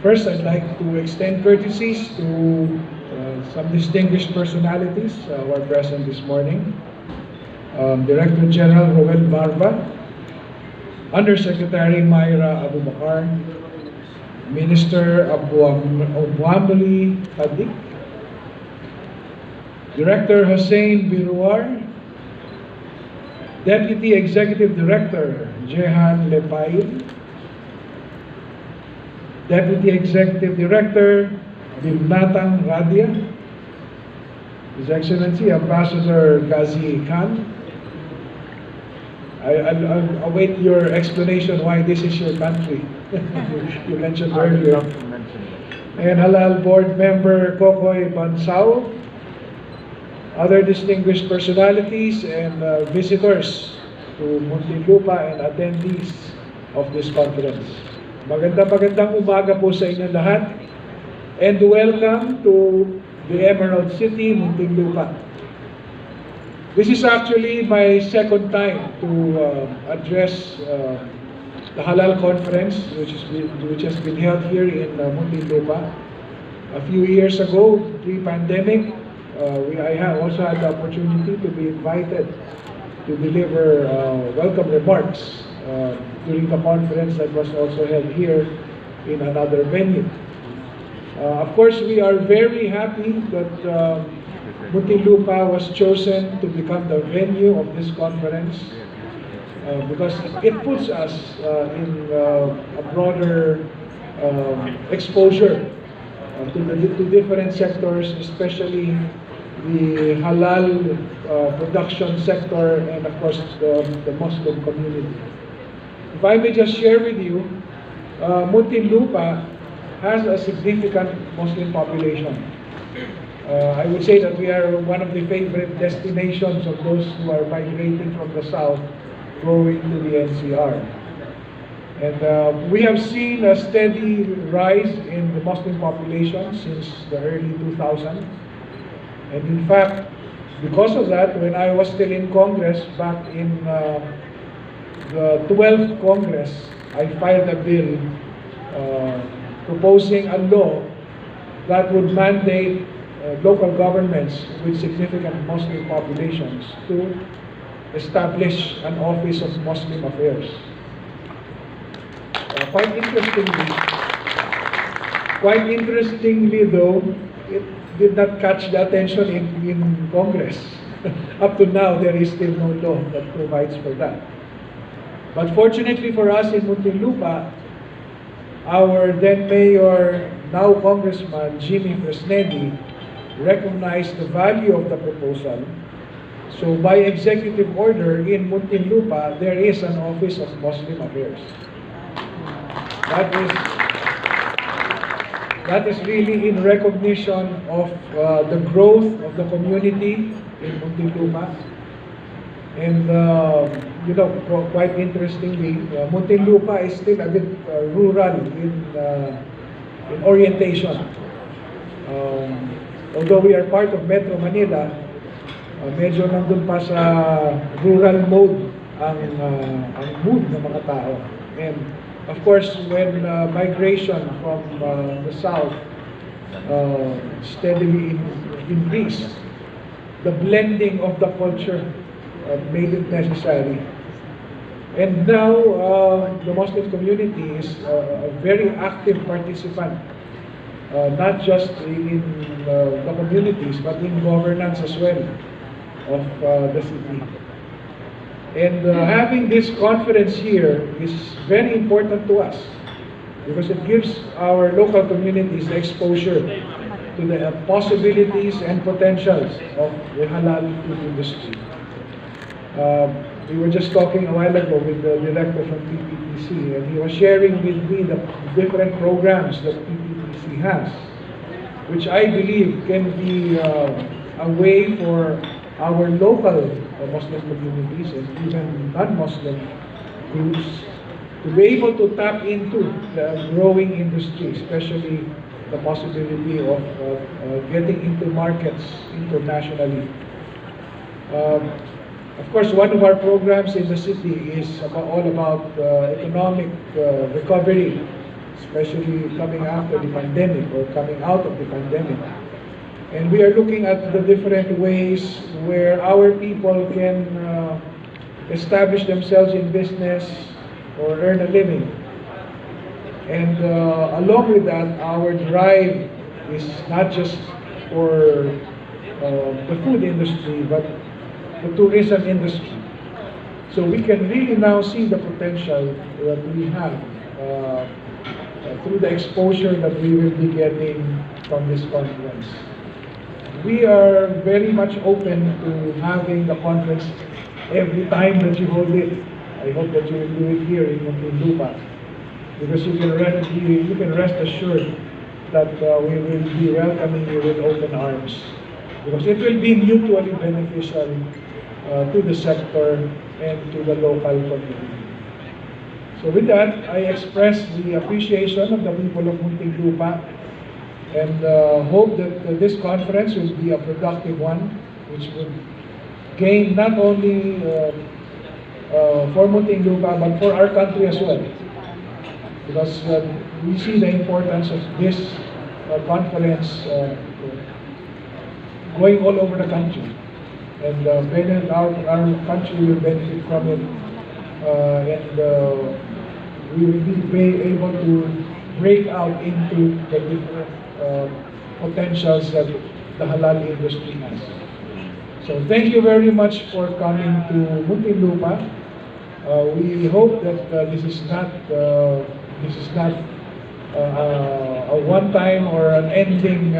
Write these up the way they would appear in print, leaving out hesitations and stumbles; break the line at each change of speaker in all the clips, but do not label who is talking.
First, I'd like to extend courtesies to some distinguished personalities who are present this morning. Director General Roel Barba, Undersecretary Myra Abubakar, Minister Abuamali Fadik, Director Hussein Biruar, Deputy Executive Director Jehan Lepail, Deputy Executive Director Bimnatang Radia, His Excellency Ambassador Ghazi Khan. I'll await your explanation why this is your country. You mentioned earlier. And Halal Board Member Kokoy Bansao, other distinguished personalities and visitors to Muntinlupa and attendees of this conference. Magandang umaga po sa inyo lahat, and welcome to the Emerald City, Muntinlupa. This is actually my second time to address the Halal conference, which has been held here in Muntinlupa. A few years ago, pre-pandemic, I also had the opportunity to be invited to deliver welcome remarks during the conference that was also held here in another venue. Of course, we are very happy that Muntinlupa was chosen to become the venue of this conference because it puts us in a broader exposure to different sectors, especially the halal production sector and of course the Muslim community. If I may just share with you, Muntinlupa has a significant Muslim population. I would say that we are one of the favorite destinations of those who are migrating from the south going to the NCR. And we have seen a steady rise in the Muslim population since the early 2000s. And in fact, because of that, when I was still in Congress back in the 12th Congress, I filed a bill proposing a law that would mandate local governments with significant Muslim populations to establish an Office of Muslim Affairs. Quite interestingly though, it did not catch the attention in Congress. Up to now, there is still no law that provides for that. But fortunately for us in Muntinlupa, our then Mayor, now Congressman Jimmy Fresnedi, recognized the value of the proposal. So by executive order in Muntinlupa, there is an Office of Muslim Affairs. That is really in recognition of the growth of the community in Muntinlupa. And you know, quite interestingly, Muntinlupa is still a bit rural in orientation. Although we are part of Metro Manila, medyo nandun pa sa rural mode ang mood ng mga tao. And of course, when migration from the south steadily increased, the blending of the culture made it necessary. And now, the Muslim community is a very active participant, not just in the communities, but in governance as well of the city. And having this conference here is very important to us because it gives our local communities the exposure to the possibilities and potentials of the halal food industry. We were just talking a while ago with the director from PPTC, and he was sharing with me the different programs that PPTC has, which I believe can be a way for our local Muslim communities and even non-Muslim groups to be able to tap into the growing industry, especially the possibility of getting into markets internationally. Of course, one of our programs in the city is all about economic recovery, especially coming after the pandemic or coming out of the pandemic. And we are looking at the different ways where our people can establish themselves in business or earn a living. And along with that, our drive is not just for the food industry, but the tourism industry. So we can really now see the potential that we have through the exposure that we will be getting from this conference. We are very much open to having the conference every time that you hold it. I hope that you will do it here in Muntinlupa, because you can rest assured that we will be welcoming you with open arms, because it will be mutually beneficial to the sector and to the local community. So with that, I express the appreciation of the people of Muntinlupa and hope that this conference will be a productive one, which would gain not only for Muntinlupa but for our country as well. Because we see the importance of this conference going all over the country. And our country will benefit from it, and we will be able to break out into the different potentials that the halal industry has. So thank you very much for coming to Muntinlupa. We hope that this is not a one-time or an ending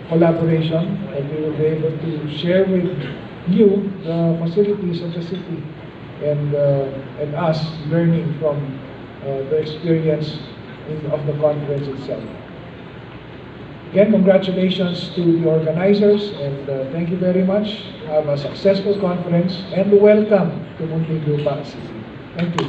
collaboration, that we will be able to share with you the facilities of the city and us learning from the experience of the conference itself. Again, congratulations to the organizers, and thank you very much. Have a successful conference and welcome to Muntinlupa City. Thank you.